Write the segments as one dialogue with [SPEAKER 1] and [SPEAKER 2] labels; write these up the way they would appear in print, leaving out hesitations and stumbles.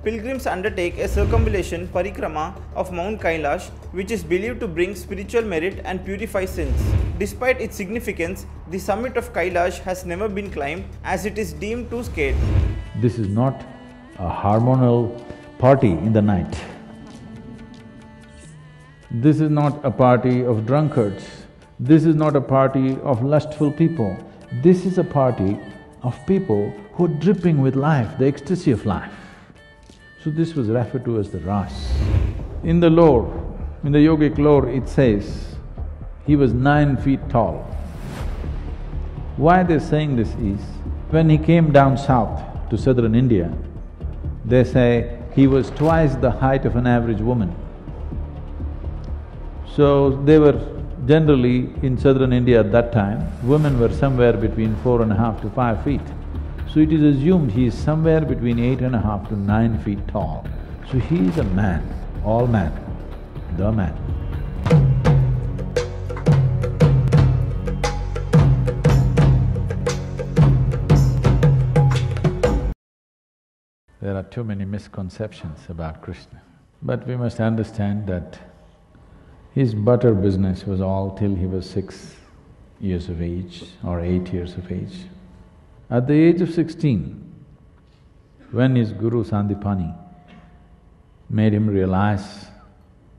[SPEAKER 1] pilgrims undertake a circumambulation parikrama of Mount Kailash, which is believed to bring spiritual merit and purify sins. Despite its significance, the summit of Kailash has never been climbed as it is deemed too sacred.
[SPEAKER 2] This is not a hormonal party in the night. This is not a party of drunkards. This is not a party of lustful people. This is a party of people who are dripping with life, the ecstasy of life. So this was referred to as the Ras. In the lore, in the yogic lore, it says he was 9 feet tall. Why they're saying this is, when he came down south to southern India, they say he was twice the height of an average woman. So they were generally in southern India at that time, women were somewhere between 4.5 to 5 feet. So it is assumed he is somewhere between 8.5 to 9 feet tall. So he is a man, all man, the man. There are too many misconceptions about Krishna. But we must understand that his butter business was all till he was 6 years of age or 8 years of age. At the age of 16, when his guru Sandipani made him realize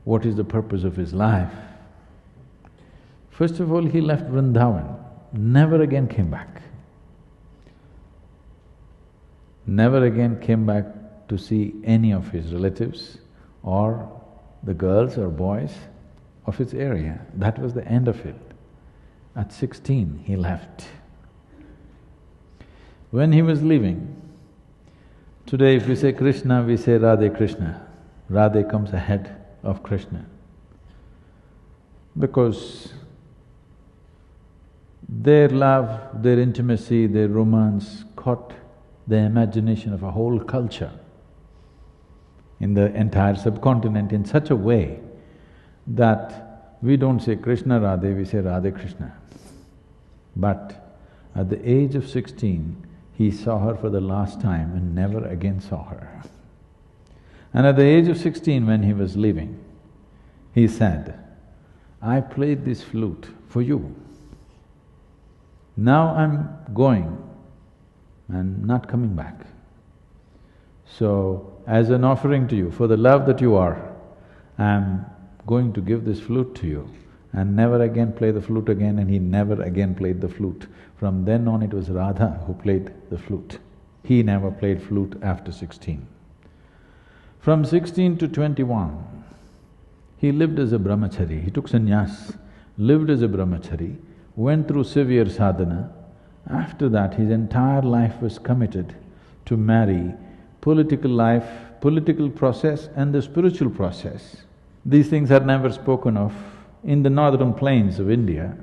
[SPEAKER 2] what is the purpose of his life, first of all he left Vrindavan, never again came back. Never again came back to see any of his relatives or the girls or boys of his area. That was the end of it. At 16, he left. When he was leaving, today if we say Krishna, we say Radhe Krishna. Radhe comes ahead of Krishna. Because their love, their intimacy, their romance caught the imagination of a whole culture in the entire subcontinent in such a way that we don't say Krishna Radhe, we say Radhe Krishna. But at the age of 16, he saw her for the last time and never again saw her. And at the age of 16, when he was leaving, he said, I played this flute for you. Now I'm going and not coming back. So, as an offering to you, for the love that you are, I'm going to give this flute to you and never again play the flute again, and he never again played the flute. From then on it was Radha who played the flute. He never played flute after 16. From 16 to 21, he lived as a brahmachari, he took sannyas, lived as a brahmachari, went through severe sadhana. After that, his entire life was committed to marry political life, political process and the spiritual process. These things are never spoken of. In the northern plains of India,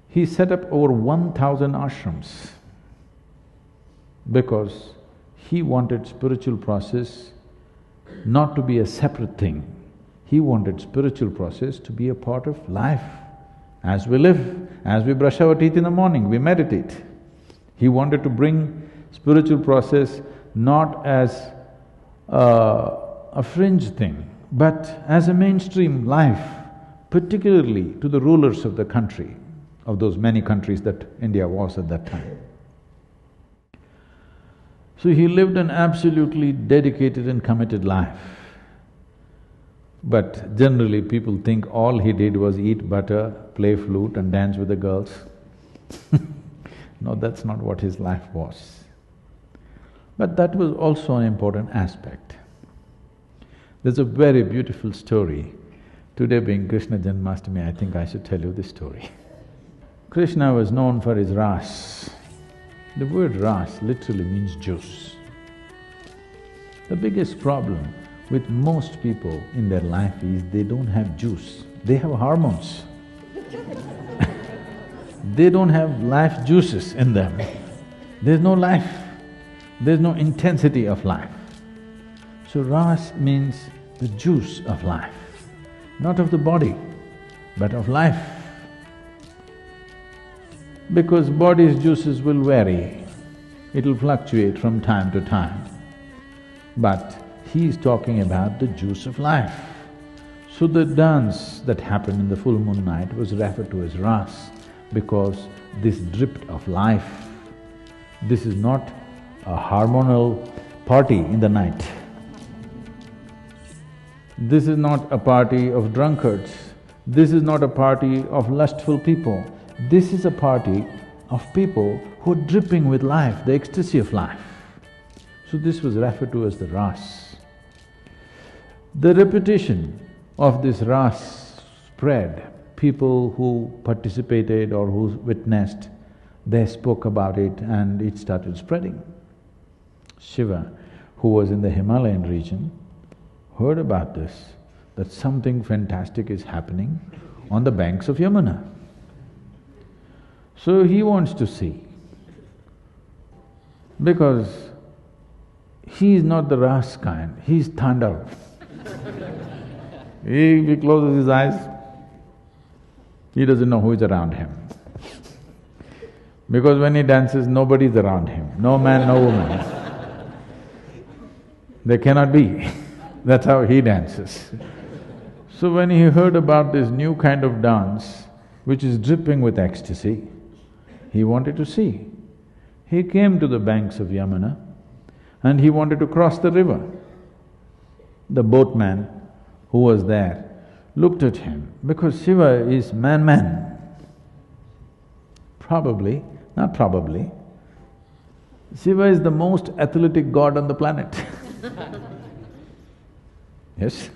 [SPEAKER 2] he set up over 1,000 ashrams because he wanted spiritual process not to be a separate thing. He wanted spiritual process to be a part of life. As we live, as we brush our teeth in the morning, we meditate. He wanted to bring spiritual process not as a fringe thing, but as a mainstream life, particularly to the rulers of the country, of those many countries that India was at that time. So he lived an absolutely dedicated and committed life. But generally people think all he did was eat butter, play flute and dance with the girls. No, that's not what his life was. But that was also an important aspect. There's a very beautiful story. Today being Krishna Janmashtami, I think I should tell you this story. Krishna was known for his ras. The word ras literally means juice. The biggest problem with most people in their life is they don't have juice, they have hormones. They don't have life juices in them. There's no life, there's no intensity of life. So ras means the juice of life, not of the body, but of life. Because body's juices will vary, it'll fluctuate from time to time. but he is talking about the juice of life. So the dance that happened in the full moon night was referred to as Ras, because this dripped of life. This is not a hormonal party in the night. This is not a party of drunkards. This is not a party of lustful people. This is a party of people who are dripping with life, the ecstasy of life. So this was referred to as the Ras. The repetition of this Ras spread. People who participated or who witnessed, they spoke about it and it started spreading. Shiva, who was in the Himalayan region, heard about this, that something fantastic is happening on the banks of Yamuna. So he wants to see, because he is not the Ras kind, he is Tandav. He closes his eyes, he doesn't know who is around him. Because when he dances, nobody is around him, no man, no woman. They cannot be. That's how he dances. So when he heard about this new kind of dance, which is dripping with ecstasy, he wanted to see. He came to the banks of Yamuna and he wanted to cross the river. The boatman who was there looked at him, because Shiva is man-man. Probably, not probably, Shiva is the most athletic god on the planet. Yes?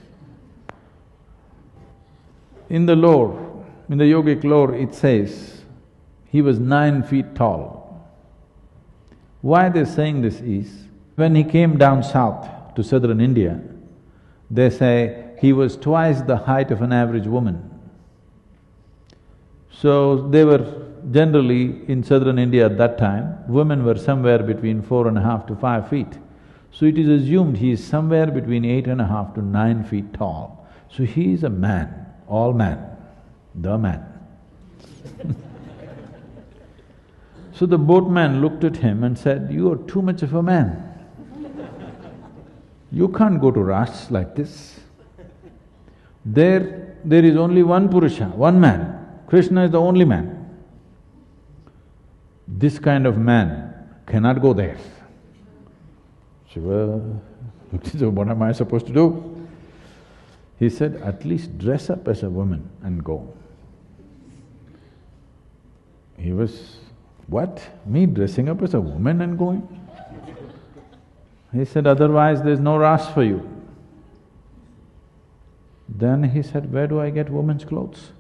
[SPEAKER 2] In the lore, in the yogic lore, it says he was 9 feet tall. Why they're saying this is, when he came down south to southern India, they say he was twice the height of an average woman. So they were generally, in southern India at that time, women were somewhere between 4.5 to 5 feet. So it is assumed he is somewhere between 8.5 to 9 feet tall. So he is a man, all man, the man. So the boatman looked at him and said, "You are too much of a man. You can't go to Ras like this. There is only one Purusha, one man. Krishna is the only man. This kind of man cannot go there." Shiva looked and said, "What am I supposed to do?" He said, "At least dress up as a woman and go." He was, "What? Me dressing up as a woman and going?" He said, "Otherwise there's no Ras for you." Then he said, "Where do I get women's clothes?"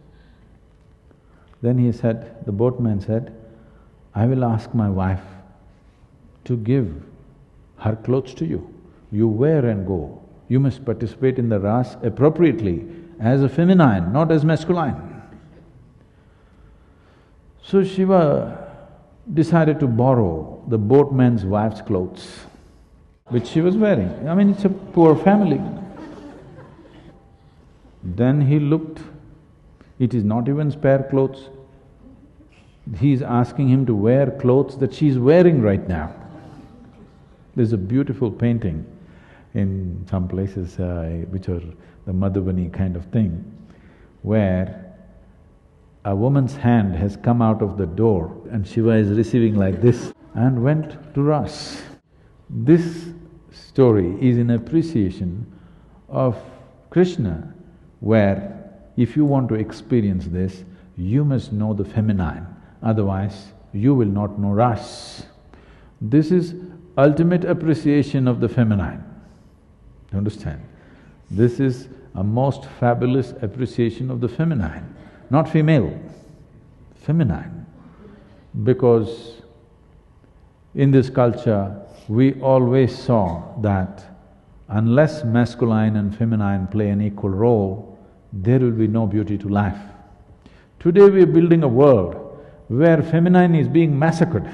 [SPEAKER 2] Then he said, the boatman said, "I will ask my wife to give her clothes to you. You wear and go. You must participate in the Ras appropriately, as a feminine, not as masculine." So Shiva decided to borrow the boatman's wife's clothes, which she was wearing. I mean, it's a poor family. Then he looked, it is not even spare clothes. He is asking him to wear clothes that she is wearing right now. There's a beautiful painting in some places which are the Madhubani kind of thing, where a woman's hand has come out of the door and Shiva is receiving like this and went to Ras. This story is in appreciation of Krishna, where if you want to experience this, you must know the feminine, otherwise you will not know Ras. This is ultimate appreciation of the feminine. You understand? This is a most fabulous appreciation of the feminine, not female, feminine. Because in this culture, we always saw that unless masculine and feminine play an equal role, there will be no beauty to life. Today we are building a world where feminine is being massacred.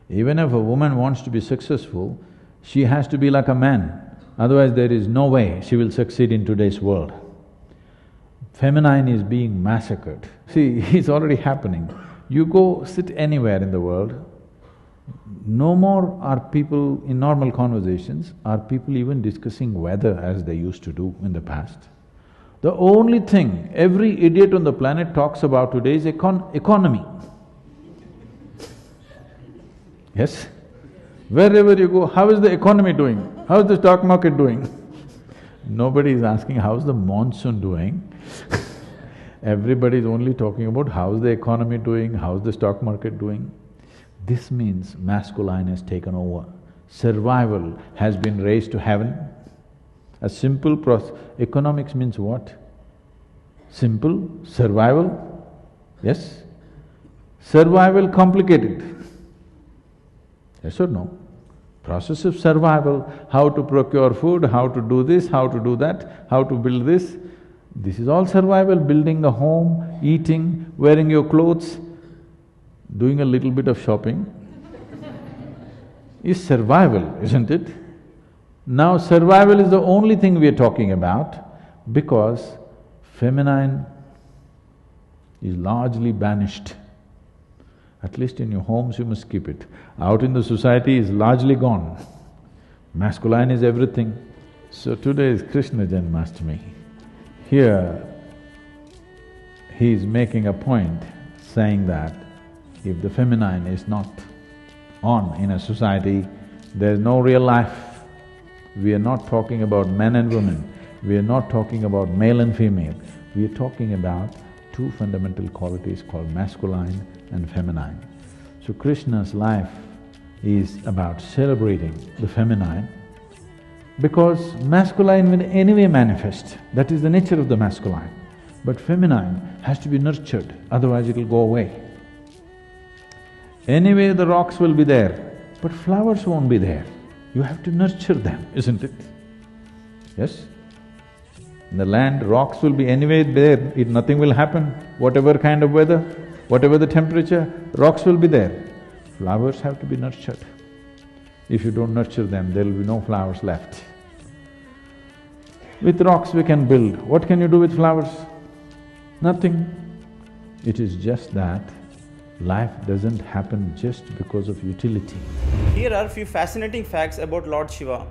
[SPEAKER 2] Even if a woman wants to be successful, she has to be like a man, otherwise there is no way she will succeed in today's world. Feminine is being massacred. See, it's already happening. You go sit anywhere in the world, No more are people, in normal conversations, are people even discussing weather as they used to do in the past. The only thing every idiot on the planet talks about today is economy. Yes? Wherever you go, how is the economy doing? How is the stock market doing? Nobody is asking how's the monsoon doing. Everybody is only talking about how's the economy doing, how's the stock market doing. This means masculine has taken over. Survival has been raised to heaven. A simple process… Economics means what? Simple, survival, yes? Survival complicated. Yes or no? Process of survival, how to procure food, how to do this, how to do that, how to build this. This is all survival, building a home, eating, wearing your clothes, doing a little bit of shopping is survival, isn't it? Now survival is the only thing we are talking about because feminine is largely banished. At least in your homes you must keep it. Out in the society is largely gone. Masculine is everything. So today is Krishna Janmashtami. Here, he is making a point saying that if the feminine is not on in a society, there is no real life. We are not talking about men and women, we are not talking about male and female, we are talking about two fundamental qualities called masculine and feminine. So Krishna's life is about celebrating the feminine because masculine will anyway manifest, that is the nature of the masculine. But feminine has to be nurtured, otherwise it'll go away. Anyway the rocks will be there, but flowers won't be there. You have to nurture them, isn't it? Yes? In the land, rocks will be anyway there, nothing will happen. Whatever kind of weather, whatever the temperature, rocks will be there. Flowers have to be nurtured. If you don't nurture them, there will be no flowers left. With rocks we can build. What can you do with flowers? Nothing. It is just that life doesn't happen just because of utility.
[SPEAKER 1] Here are few fascinating facts about Lord Shiva,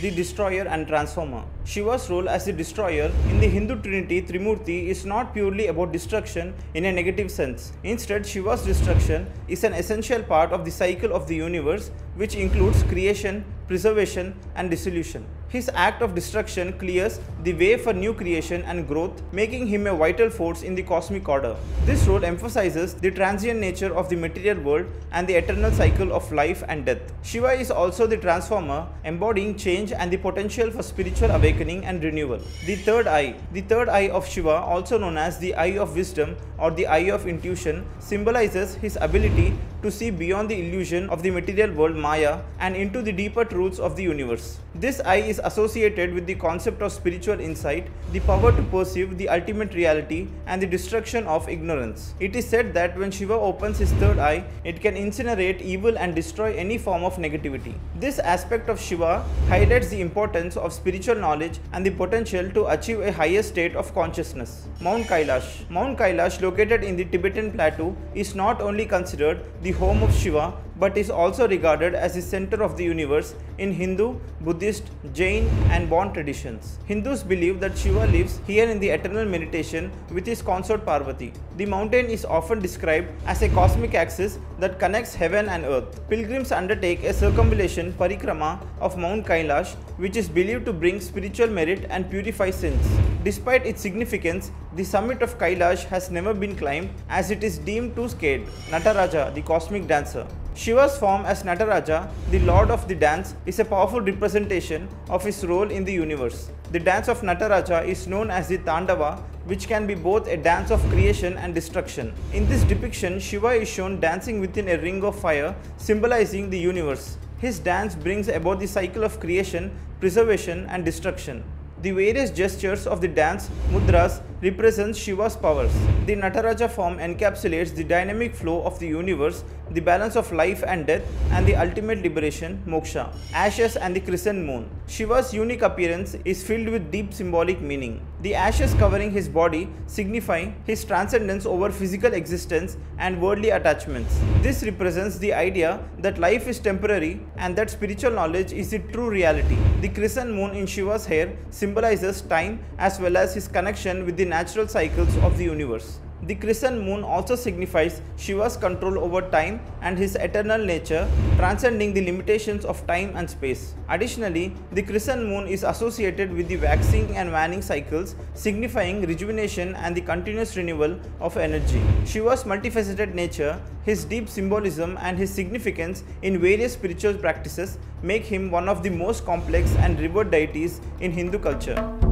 [SPEAKER 1] the destroyer and transformer. Shiva's role as the destroyer in the Hindu trinity Trimurti is not purely about destruction in a negative sense. Instead, Shiva's destruction is an essential part of the cycle of the universe, which includes creation, preservation and dissolution. His act of destruction clears the way for new creation and growth, making him a vital force in the cosmic order. This role emphasizes the transient nature of the material world and the eternal cycle of life and death. Shiva is also the transformer, embodying change and the potential for spiritual awakening and renewal. The third eye of Shiva, also known as the eye of wisdom or the eye of intuition, symbolizes his ability to see beyond the illusion of the material world Maya and into the deeper truths of the universe. This eye is associated with the concept of spiritual insight, the power to perceive the ultimate reality and the destruction of ignorance. It is said that when Shiva opens his third eye, it can incinerate evil and destroy any form of negativity. This aspect of Shiva highlights the importance of spiritual knowledge and the potential to achieve a higher state of consciousness. Mount Kailash. Mount Kailash, located in the Tibetan plateau, is not only considered the home of Shiva but is also regarded as the center of the universe in Hindu, Buddhist, Jain and Bon traditions. Hindus believe that Shiva lives here in the eternal meditation with his consort Parvati. The mountain is often described as a cosmic axis that connects heaven and earth. Pilgrims undertake a circumambulation parikrama of Mount Kailash, which is believed to bring spiritual merit and purify sins. Despite its significance, the summit of Kailash has never been climbed as it is deemed too sacred. Nataraja, the cosmic dancer. Shiva's form as Nataraja, the lord of the dance, is a powerful representation of his role in the universe. The dance of Nataraja is known as the Tandava, which can be both a dance of creation and destruction. In this depiction, Shiva is shown dancing within a ring of fire, symbolizing the universe. His dance brings about the cycle of creation, preservation and destruction. The various gestures of the dance, mudras, represent Shiva's powers. The Nataraja form encapsulates the dynamic flow of the universe, the balance of life and death, and the ultimate liberation, moksha. Ashes and the crescent moon. Shiva's unique appearance is filled with deep symbolic meaning. The ashes covering his body signify his transcendence over physical existence and worldly attachments. This represents the idea that life is temporary and that spiritual knowledge is the true reality. The crescent moon in Shiva's hair symbolizes time as well as his connection with the natural cycles of the universe. The crescent moon also signifies Shiva's control over time and his eternal nature, transcending the limitations of time and space. Additionally, the crescent moon is associated with the waxing and waning cycles, signifying rejuvenation and the continuous renewal of energy. Shiva's multifaceted nature, his deep symbolism, and his significance in various spiritual practices make him one of the most complex and revered deities in Hindu culture.